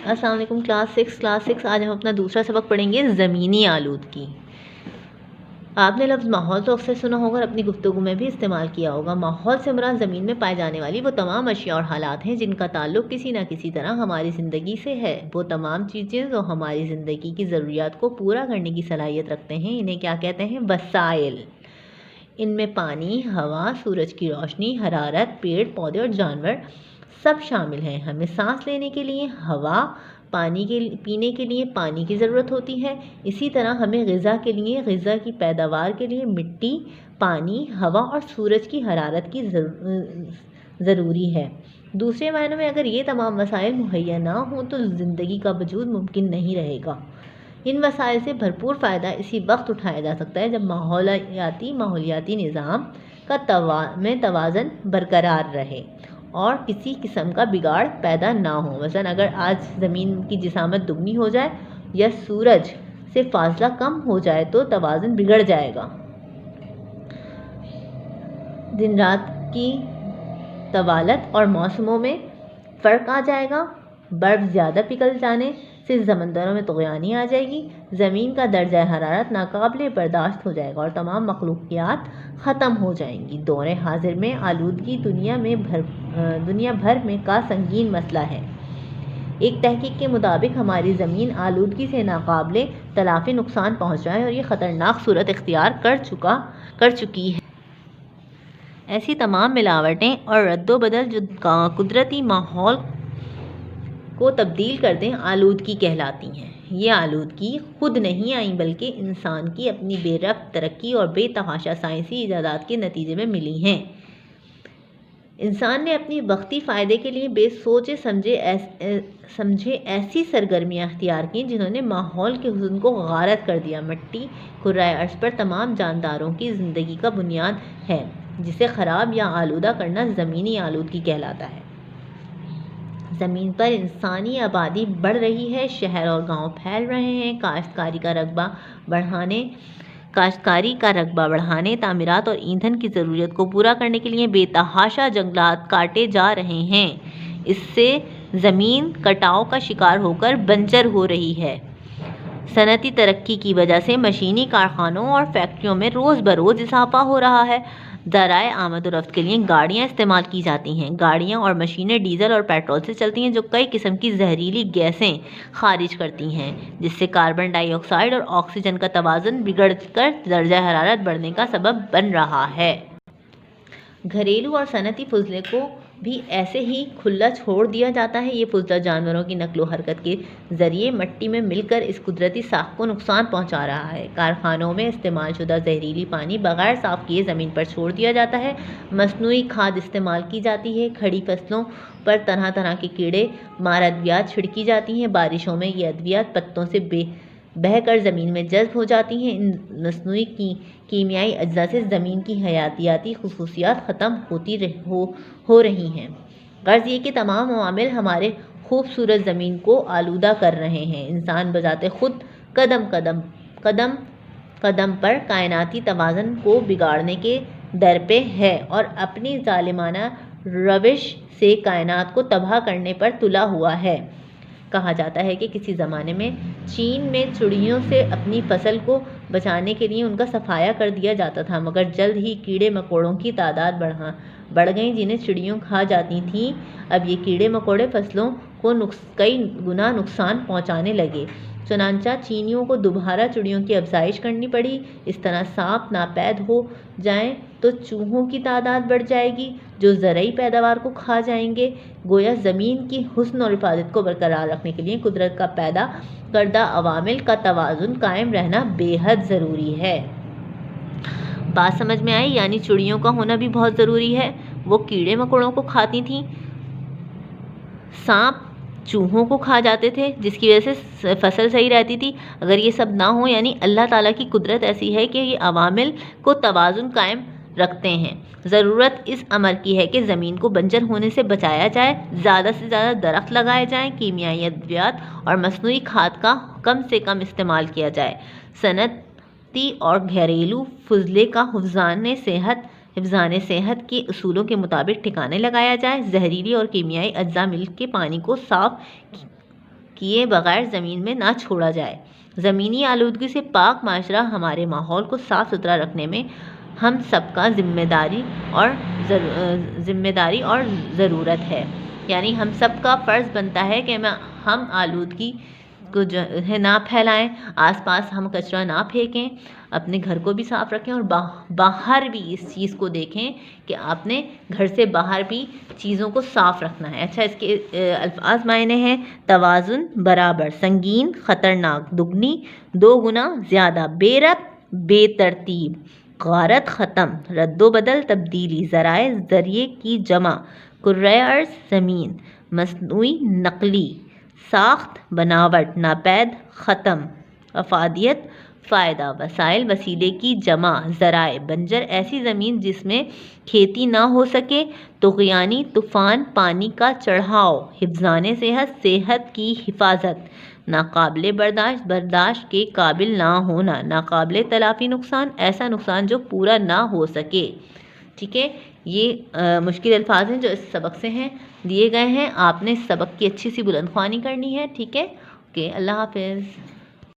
السلام علیکم class six آج ہم اپنا دوسرا سبق پڑھیں گے زمینی آلودگی۔ آپ نے لفظ ماحول تو اکثر سنا ہوگا اور اپنی گفتگو میں بھی استعمال کیا ہوگا۔ ماحول سے مراد زمین میں پائے جانے والی وہ تمام اشیاء اور حالات ہیں جن کا تعلق کسی نہ کسی طرح ہماری زندگی سے ہے۔ وہ تمام چیزیں جو ہماری زندگی کی ضروریات کو پورا کرنے کی صلاحیت رکھتے ہیں انہیں کیا کہتے ہیں؟ وسائل۔ ان میں پانی، ہوا، سورج کی روشنی، حرارت، پیڑ پودے اور جانور سب شامل ہیں۔ ہمیں سانس لینے کے لیے ہوا، پینے کے لیے پانی کی ضرورت ہوتی ہے۔ اسی طرح ہمیں غذا کے لیے، غذا کی پیداوار کے لیے مٹی، پانی، ہوا اور سورج کی حرارت کی ضروری ہے۔ دوسرے معنوں میں اگر یہ تمام وسائل مہیا نہ ہوں تو زندگی کا وجود ممکن نہیں رہے گا۔ ان وسائل سے بھرپور فائدہ اسی وقت اٹھایا جا سکتا ہے جب ماحولیاتی نظام میں توازن برقرار رہے اور کسی قسم کا بگاڑ پیدا نہ ہو۔ مثلا اگر آج زمین کی جسامت دگنی ہو جائے یا سورج سے فاصلہ کم ہو جائے تو توازن بگڑ جائے گا۔ دن رات کی طوالت اور موسموں میں فرق آ جائے گا۔ برف زیادہ پگھل جانے سے سمندروں میں طغیانی آ جائے گی۔ زمین کا درجہ حرارت ناقابل برداشت ہو جائے گا اور تمام مخلوقیات ختم ہو جائیں گی۔ دور حاضر میں آلودگی دنیا بھر میں کا سنگین مسئلہ ہے۔ ایک تحقیق کے مطابق ہماری زمین آلودگی سے ناقابل تلافی نقصان پہنچ رہا ہے اور یہ خطرناک صورت اختیار کر چکی ہے۔ ایسی تمام ملاوٹیں اور رد و بدل جو قدرتی ماحول کو تبدیل کر دیں آلودگی کہلاتی ہیں۔ یہ آلودگی خود نہیں آئی بلکہ انسان کی اپنی بے ربط ترقی اور بے تحاشا سائنسی ایجادات کے نتیجے میں ملی ہیں۔ انسان نے اپنی وقتی فائدے کے لیے بے سوچے سمجھے ایسی سرگرمیاں اختیار کیں جنہوں نے ماحول کے حسن کو غارت کر دیا۔ مٹی کرۂ ارض پر تمام جانداروں کی زندگی کا بنیاد ہے جسے خراب یا آلودہ کرنا زمینی آلودگی کہلاتا ہے۔ زمین پر انسانی آبادی بڑھ رہی ہے، شہر اور گاؤں پھیل رہے ہیں، کاشتکاری کا رقبہ بڑھانے، تعمیرات اور ایندھن کی ضرورت کو پورا کرنے کے لیے بے تحاشا جنگلات کاٹے جا رہے ہیں۔ اس سے زمین کٹاؤ کا شکار ہو کر بنجر ہو رہی ہے۔ صنعتی ترقی کی وجہ سے مشینی کارخانوں اور فیکٹریوں میں روز بروز اضافہ ہو رہا ہے۔ ذرائع آمد و رفت کے لیے گاڑیاں استعمال کی جاتی ہیں۔ گاڑیاں اور مشینیں ڈیزل اور پیٹرول سے چلتی ہیں جو کئی قسم کی زہریلی گیسیں خارج کرتی ہیں جس سے کاربن ڈائی آکسائیڈ اور آکسیجن کا توازن بگڑ کر درجہ حرارت بڑھنے کا سبب بن رہا ہے۔ گھریلو اور صنعتی فضلے کو بھی ایسے ہی کھلا چھوڑ دیا جاتا ہے۔ یہ فضلہ جانوروں کی نقل و حرکت کے ذریعے مٹی میں مل کر اس قدرتی ساخت کو نقصان پہنچا رہا ہے۔ کارخانوں میں استعمال شدہ زہریلی پانی بغیر صاف کیے زمین پر چھوڑ دیا جاتا ہے۔ مصنوعی کھاد استعمال کی جاتی ہے۔ کھڑی فصلوں پر طرح طرح کے کیڑے مار ادویات چھڑکی جاتی ہیں۔ بارشوں میں یہ ادویات پتوں سے بہہ کر زمین میں جذب ہو جاتی ہیں۔ ان مصنوعی کیمیائی اجزاء سے زمین کی حیاتیاتی خصوصیات ختم ہو رہی ہیں۔ غرض یہ کہ تمام عوامل ہمارے خوبصورت زمین کو آلودہ کر رہے ہیں۔ انسان بذات خود قدم پر کائناتی توازن کو بگاڑنے کے در پہ ہے اور اپنی ظالمانہ روش سے کائنات کو تباہ کرنے پر تلا ہوا ہے۔ کہا جاتا ہے کہ کسی زمانے میں چین میں چڑیوں سے اپنی فصل کو بچانے کے لیے ان کا صفایا کر دیا جاتا تھا، مگر جلد ہی کیڑے مکوڑوں کی تعداد بڑھ گئی جنہیں چڑیوں کھا جاتی تھیں۔ اب یہ کیڑے مکوڑے فصلوں کو کئی گنا نقصان پہنچانے لگے، چنانچہ چینیوں کو دوبارہ چڑیوں کی افزائش کرنی پڑی۔ اس طرح سانپ ناپید ہو جائیں تو چوہوں کی تعداد بڑھ جائے گی جو زرعی پیداوار کو کھا جائیں گے۔ گویا زمین کی حسن اور حفاظت کو برقرار رکھنے کے لیے قدرت کا پیدا کردہ عوامل کا توازن قائم رہنا بے حد ضروری ہے۔ بات سمجھ میں آئی؟ یعنی چڑیوں کا ہونا بھی بہت ضروری ہے۔ وہ کیڑے مکوڑوں کو کھاتی تھیں، سانپ چوہوں کو کھا جاتے تھے جس کی وجہ سے فصل صحیح رہتی تھی۔ اگر یہ سب نہ ہو یعنی اللہ تعالیٰ کی قدرت ایسی ہے کہ یہ عوامل کو توازن قائم رکھتے ہیں۔ ضرورت اس امر کی ہے کہ زمین کو بنجر ہونے سے بچایا جائے، زیادہ سے زیادہ درخت لگائے جائیں، کیمیائی ادویات اور مصنوعی کھاد کا کم سے کم استعمال کیا جائے، صنعتی اور گھریلو فضلے کا حفظان صحت کے اصولوں کے مطابق ٹھکانے لگایا جائے، زہریلی اور کیمیائی اجزاء مل کے پانی کو صاف کیے بغیر زمین میں نہ چھوڑا جائے۔ زمینی آلودگی سے پاک معاشرہ ہمارے ماحول کو صاف ستھرا رکھنے میں ہم سب کا ذمہ داری اور ضرورت ہے، یعنی ہم سب کا فرض بنتا ہے کہ ہم آلودگی کو جو ہے نہ پھیلائیں، آس پاس ہم کچرا نہ پھینکیں، اپنے گھر کو بھی صاف رکھیں اور باہر بھی اس چیز کو دیکھیں کہ آپ نے گھر سے باہر بھی چیزوں کو صاف رکھنا ہے۔ اچھا، اس کے الفاظ معنی ہیں: توازن، برابر، سنگین، خطرناک، دگنی، دو گنا، زیادہ، بے ربط، بے ترتیب، غارت، ختم، رد و بدل، تبدیلی، ذرائع، ذریعے کی جمع، کرۂ ارض، زمین، مصنوعی، نقلی، ساخت، بناوٹ، ناپید، ختم، افادیت، فائدہ، وسائل، وسیلے کی جمع، ذرائع، بنجر، ایسی زمین جس میں کھیتی نہ ہو سکے، طغیانی، طوفان، پانی کا چڑھاؤ، حفظان صحت، صحت کی حفاظت، ناقابل برداشت کے قابل نہ ہونا، ناقابل تلافی نقصان، ایسا نقصان جو پورا نہ ہو سکے۔ ٹھیک ہے، یہ مشکل الفاظ ہیں جو اس سبق سے ہیں، دیے گئے ہیں۔ آپ نے اس سبق کی اچھی سی بلند خوانی کرنی ہے۔ ٹھیک ہے، اوکے، اللہ حافظ۔